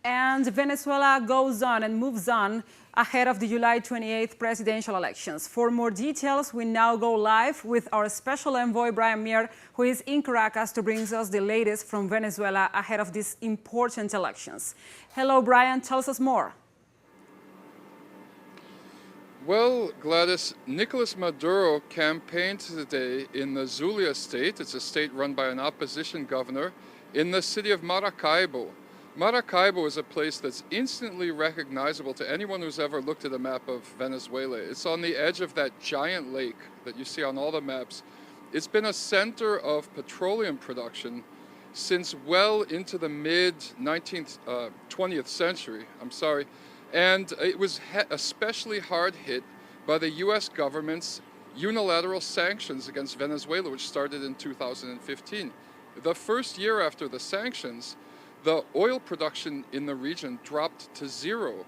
and Venezuela goes on and moves on ahead of the July 28th presidential elections. For more details, we now go live with our special envoy, Brian Mier, who is in Caracas to bring us the latest from Venezuela ahead of these important elections. Hello, Brian. Tell us more. Well, Gladys, Nicolas Maduro campaigned today in the Zulia state. It's a state run by an opposition governor in the city of Maracaibo. Maracaibo is a place that's instantly recognizable to anyone who's ever looked at a map of Venezuela. It's on the edge of that giant lake that you see on all the maps. It's been a center of petroleum production since well into the mid-20th century. And it was especially hard hit by the U.S. government's unilateral sanctions against Venezuela, which started in 2015. The first year after the sanctions, the oil production in the region dropped to zero.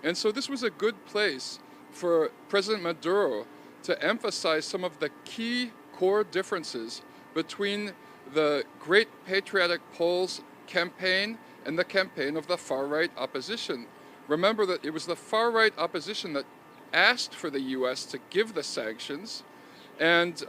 And so this was a good place for President Maduro to emphasize some of the key core differences between the Great Patriotic Poles campaign and the campaign of the far-right opposition. Remember that it was the far-right opposition that asked for the U.S. to give the sanctions, and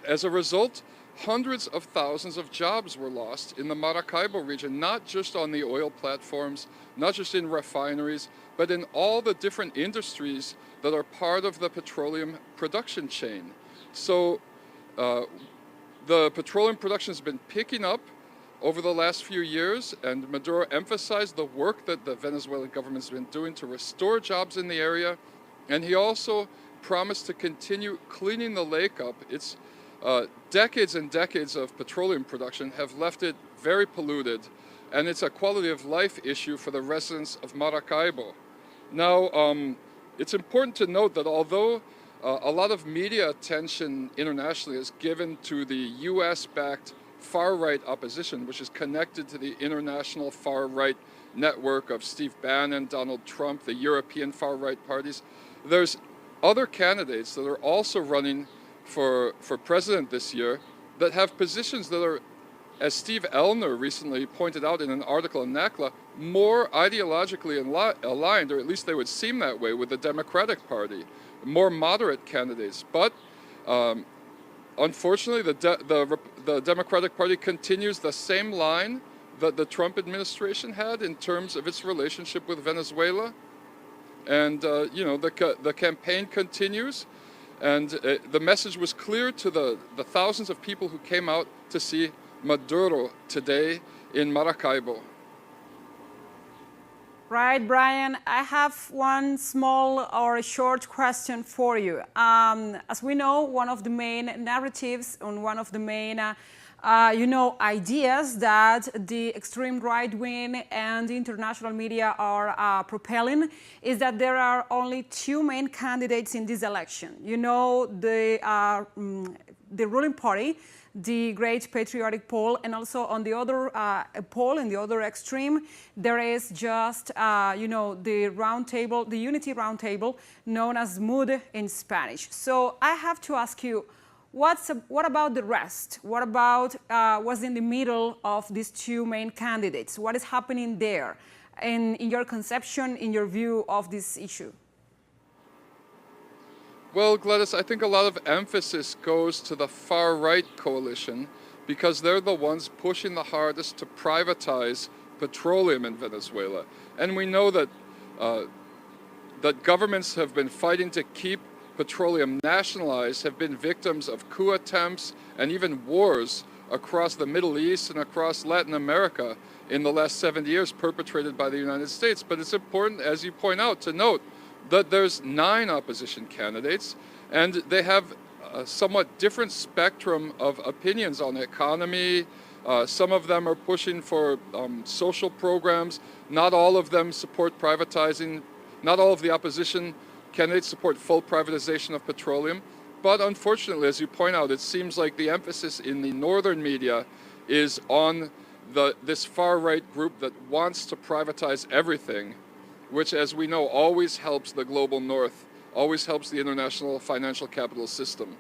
as a result, hundreds of thousands of jobs were lost in the Maracaibo region, not just on the oil platforms, not just in refineries, but in all the different industries that are part of the petroleum production chain. So the petroleum production has been picking up over the last few years, and Maduro emphasized the work that the Venezuelan government's been doing to restore jobs in the area, and he also promised to continue cleaning the lake up. It's decades and decades of petroleum production have left it very polluted, and it's a quality of life issue for the residents of Maracaibo. Now, it's important to note that although a lot of media attention internationally is given to the US-backed far-right opposition, which is connected to the international far-right network of Steve Bannon, Donald Trump, the European far-right parties, there's other candidates that are also running for president this year that have positions that are, as Steve Elner recently pointed out in an article in NACLA, more ideologically aligned, or at least they would seem that way, with the Democratic Party, more moderate candidates. But unfortunately, the Democratic Party continues the same line that the Trump administration had in terms of its relationship with Venezuela. And, the campaign continues. And the message was clear to the thousands of people who came out to see Maduro today in Maracaibo. Right, Brian, I have one small or short question for you. As we know, one of the main narratives and one of the main ideas that the extreme right wing and the international media are propelling is that there are only two main candidates in this election. You know, the ruling party, the Great Patriotic Poll, and also on the other poll, in the other extreme, there is just, the round table, the unity round table, known as MUD in Spanish. So I have to ask you, what about the rest? What about what's in the middle of these two main candidates? What is happening there in your conception, in your view of this issue? Well, Gladys, I think a lot of emphasis goes to the far-right coalition because they're the ones pushing the hardest to privatize petroleum in Venezuela. And we know that that governments have been fighting to keep petroleum nationalized, have been victims of coup attempts and even wars across the Middle East and across Latin America in the last 70 years perpetrated by the United States. But it's important, as you point out, to note that there's 9 opposition candidates, and they have a somewhat different spectrum of opinions on the economy. Some of them are pushing for social programs. Not all of them support privatizing. Not all of the opposition candidates support full privatization of petroleum. But unfortunately, as you point out, it seems like the emphasis in the northern media is on this far-right group that wants to privatize everything, which, as we know, always helps the global north, always helps the international financial capital system.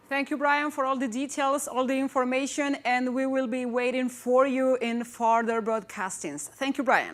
Thank you, Brian, for all the details, all the information, and we will be waiting for you in further broadcastings. Thank you, Brian.